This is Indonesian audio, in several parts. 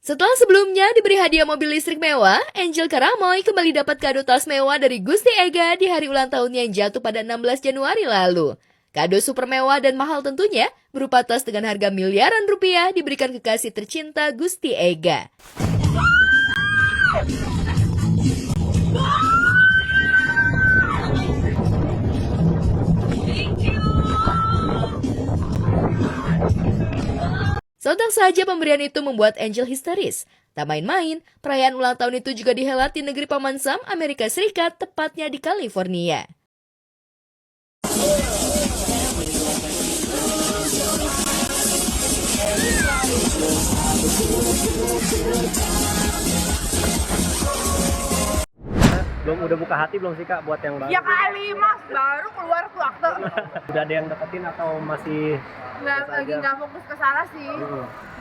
Setelah sebelumnya diberi hadiah mobil listrik mewah, Angel Karamoy kembali dapat kado tas mewah dari Gusti Ega di hari ulang tahunnya yang jatuh pada 16 Januari lalu. Kado super mewah dan mahal tentunya, berupa tas dengan harga miliaran rupiah diberikan kekasih tercinta Gusti Ega. Sontak saja pemberian itu membuat Angel histeris. Tak main-main, perayaan ulang tahun itu juga dihelat di negeri Paman Sam, Amerika Serikat, tepatnya di California. Udah buka hati belum sih Kak buat yang baru? Ya kali mas, baru keluar tuh akte. Udah ada yang deketin atau masih Lagi nggak fokus ke sana sih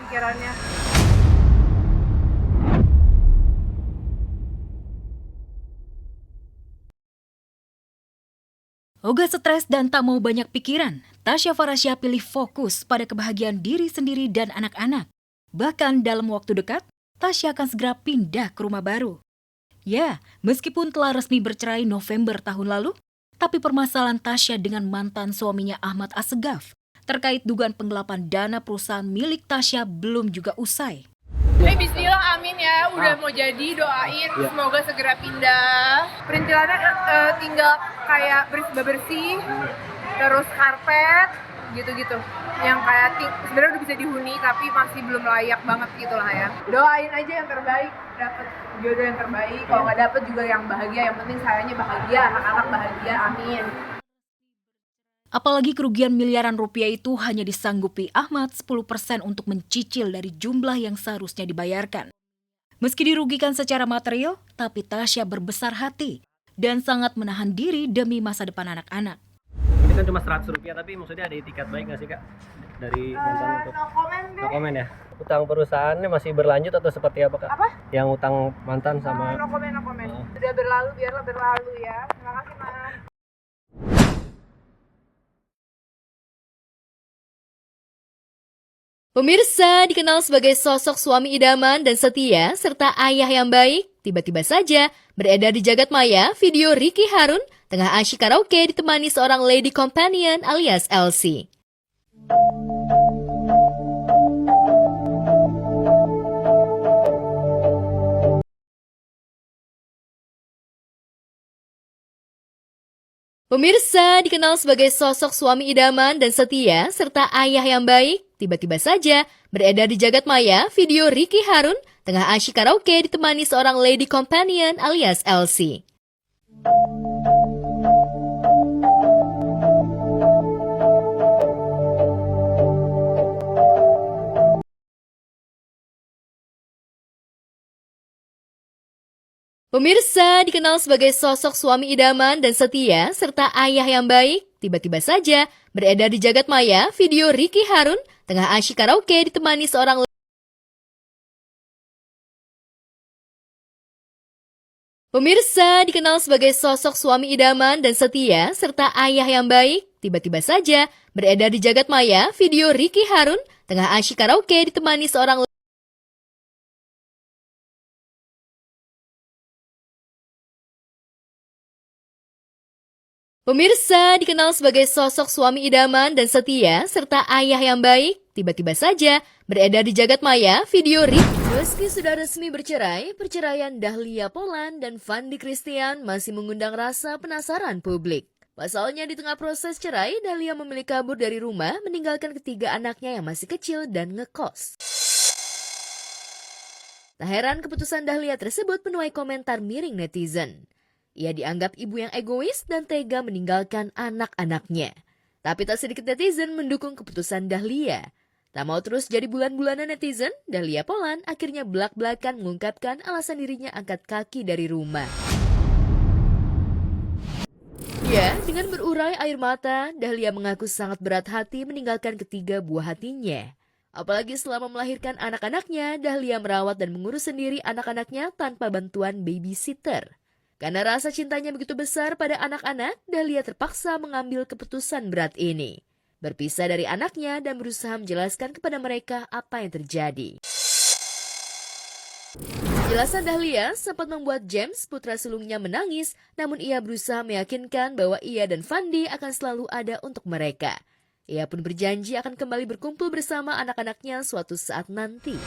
pikirannya. Ogah stres dan tak mau banyak pikiran, Tasya Farasya pilih fokus pada kebahagiaan diri sendiri dan anak-anak. Bahkan dalam waktu dekat, Tasya akan segera pindah ke rumah baru. Ya, meskipun telah resmi bercerai November tahun lalu, tapi permasalahan Tasya dengan mantan suaminya Ahmad Assegaf terkait dugaan penggelapan dana perusahaan milik Tasya belum juga usai. Bismillah, amin ya. Udah mau jadi, doain semoga segera pindah. Perintilannya tinggal kayak bersih, terus karpet, gitu-gitu. Yang kayak sebenarnya udah bisa dihuni tapi masih belum layak banget gitu lah ya. Doain aja yang terbaik, dapet jodoh yang terbaik. Kalau nggak dapet juga yang bahagia. Yang penting sayanya bahagia, anak-anak bahagia, amin. Apalagi kerugian miliaran rupiah itu hanya disanggupi Ahmad 10% untuk mencicil dari jumlah yang seharusnya dibayarkan. Meski dirugikan secara material, tapi Tasya berbesar hati dan sangat menahan diri demi masa depan anak-anak. Ini kan cuma 100 rupiah tapi maksudnya ada itikat baik nggak sih Kak? Dari mantan untuk No comment deh. no comment ya? Utang perusahaannya masih berlanjut atau seperti apa Kak? Apa? Yang utang mantan sama... No comment. Oh. Udah berlalu, biarlah berlalu ya. Terima kasih mas. Pemirsa dikenal sebagai sosok suami idaman dan setia, serta ayah yang baik. Tiba-tiba saja beredar di jagat maya video Ricky Harun tengah asyik karaoke ditemani seorang lady companion alias Elsie. Pemirsa dikenal sebagai sosok suami idaman dan setia, serta ayah yang baik. Tiba-tiba saja beredar di jagat maya video Ricky Harun tengah asyik karaoke ditemani seorang lady companion alias Elsie. Pemirsa dikenal sebagai sosok suami idaman dan setia, serta ayah yang baik. Tiba-tiba saja beredar di jagat maya video Ricky Harun tengah asyik karaoke ditemani seorang Pemirsa dikenal sebagai sosok suami idaman dan setia, serta ayah yang baik. Tiba-tiba saja beredar di jagat maya video Ricky Harun tengah asyik karaoke ditemani seorang Pemirsa dikenal sebagai sosok suami idaman dan setia, serta ayah yang baik. Tiba-tiba saja beredar di jagat maya video Ricky. Meski sudah resmi bercerai, perceraian Dahlia Poland dan Fandi Christian masih mengundang rasa penasaran publik. Pasalnya di tengah proses cerai, Dahlia memilih kabur dari rumah meninggalkan ketiga anaknya yang masih kecil dan ngekos. Tak heran keputusan Dahlia tersebut menuai komentar miring netizen. Ia dianggap ibu yang egois dan tega meninggalkan anak-anaknya. Tapi tak sedikit netizen mendukung keputusan Dahlia. Tak mau terus jadi bulan-bulanan netizen, Dahlia Poland akhirnya belak-belakan mengungkapkan alasan dirinya angkat kaki dari rumah. Ya, dengan berurai air mata, Dahlia mengaku sangat berat hati meninggalkan ketiga buah hatinya. Apalagi selama melahirkan anak-anaknya, Dahlia merawat dan mengurus sendiri anak-anaknya tanpa bantuan babysitter. Karena rasa cintanya begitu besar pada anak-anak, Dahlia terpaksa mengambil keputusan berat ini. Berpisah dari anaknya dan berusaha menjelaskan kepada mereka apa yang terjadi. Penjelasan Dahlia sempat membuat James, putra sulungnya, menangis, namun ia berusaha meyakinkan bahwa ia dan Fandi akan selalu ada untuk mereka. Ia pun berjanji akan kembali berkumpul bersama anak-anaknya suatu saat nanti.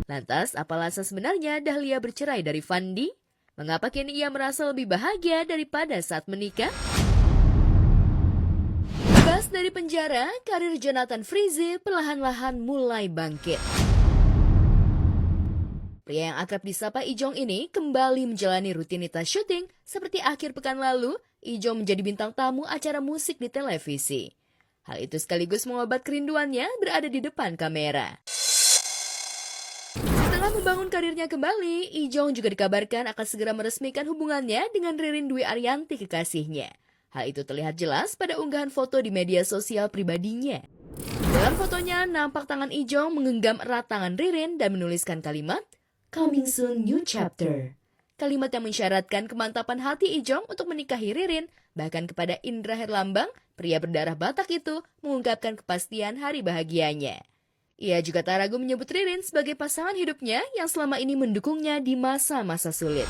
Lantas, apa alasan sebenarnya Dahlia bercerai dari Fandi? Mengapa kini ia merasa lebih bahagia daripada saat menikah? Bebas dari penjara, karir Jonathan Frizzy perlahan-lahan mulai bangkit. Pria yang akrab disapa Ijong ini kembali menjalani rutinitas syuting seperti akhir pekan lalu, Ijong menjadi bintang tamu acara musik di televisi. Hal itu sekaligus mengobat kerinduannya berada di depan kamera. Setelah membangun karirnya kembali, Ijong juga dikabarkan akan segera meresmikan hubungannya dengan Ririn Dwi Ariyanti, kekasihnya. Hal itu terlihat jelas pada unggahan foto di media sosial pribadinya. Dalam fotonya, nampak tangan Ijong menggenggam erat tangan Ririn dan menuliskan kalimat, "Coming soon new chapter." Kalimat yang mensyaratkan kemantapan hati Ijong untuk menikahi Ririn, bahkan kepada Indra Herlambang, pria berdarah Batak itu, mengungkapkan kepastian hari bahagianya. Ia juga tak ragu menyebut Ririn sebagai pasangan hidupnya yang selama ini mendukungnya di masa-masa sulit.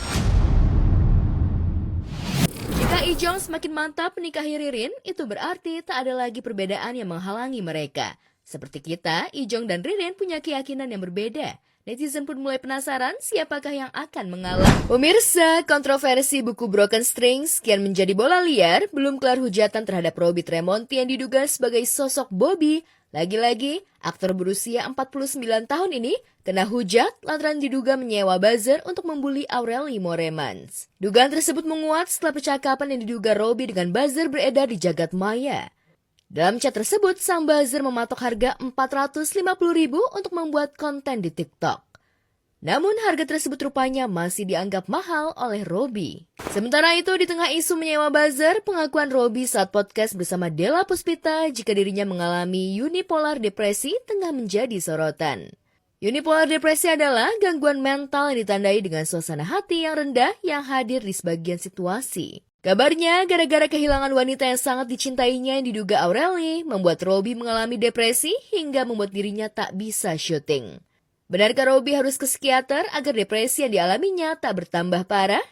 Jika Ijong semakin mantap menikahi Ririn, itu berarti tak ada lagi perbedaan yang menghalangi mereka. Seperti kita, Ijong dan Ririn punya keyakinan yang berbeda. Netizen pun mulai penasaran siapakah yang akan mengalah. Pemirsa, kontroversi buku Broken Strings kian menjadi bola liar, belum kelar hujatan terhadap Robby Tremonti yang diduga sebagai sosok Bobby. Lagi-lagi, aktor berusia 49 tahun ini kena hujat lantaran diduga menyewa buzzer untuk membuli Aureli Moremans. Dugaan tersebut menguat setelah percakapan yang diduga Robby dengan buzzer beredar di jagat maya. Dalam chat tersebut, sang buzzer mematok harga Rp450.000 untuk membuat konten di TikTok. Namun harga tersebut rupanya masih dianggap mahal oleh Robby. Sementara itu, di tengah isu menyewa buzzer, pengakuan Robby saat podcast bersama Della Puspita jika dirinya mengalami unipolar depresi tengah menjadi sorotan. Unipolar depresi adalah gangguan mental yang ditandai dengan suasana hati yang rendah yang hadir di sebagian situasi. Kabarnya, gara-gara kehilangan wanita yang sangat dicintainya yang diduga Aureli, membuat Robby mengalami depresi hingga membuat dirinya tak bisa syuting. Benarkah Robby harus ke psikiater agar depresi yang dialaminya tak bertambah parah?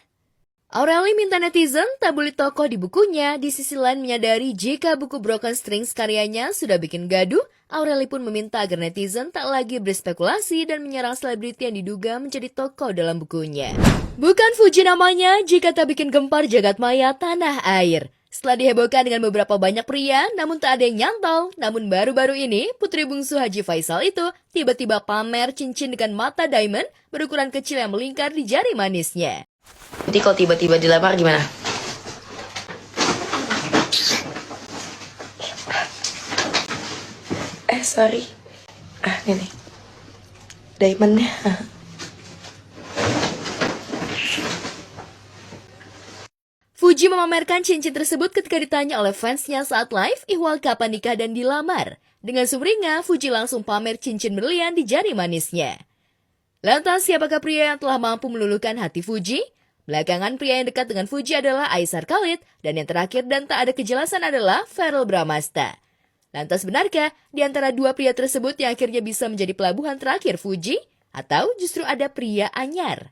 Aureli minta netizen tak bully tokoh di bukunya, di sisi lain menyadari jika buku Broken Strings karyanya sudah bikin gaduh, Aureli pun meminta agar netizen tak lagi berspekulasi dan menyerang selebriti yang diduga menjadi tokoh dalam bukunya. Bukan Fuji namanya jika tak bikin gempar jagat maya tanah air. Setelah dihebohkan dengan beberapa banyak pria, namun tak ada yang nyantol. Namun baru-baru ini, putri bungsu Haji Faisal itu tiba-tiba pamer cincin dengan mata diamond berukuran kecil yang melingkar di jari manisnya. Nanti kalau tiba-tiba dilamar gimana? Sorry. Ini nih. Diamondnya. Fuji memamerkan cincin tersebut ketika ditanya oleh fansnya saat live ihwal kapan nikah dan dilamar. Dengan sumringah, Fuji langsung pamer cincin berlian di jari manisnya. Lantas, siapakah pria yang telah mampu meluluhkan hati Fuji? Belakangan, pria yang dekat dengan Fuji adalah Aisar Khalid, dan yang terakhir dan tak ada kejelasan adalah Verrell Bramasta. Lantas, benarkah di antara dua pria tersebut yang akhirnya bisa menjadi pelabuhan terakhir Fuji? Atau justru ada pria anyar?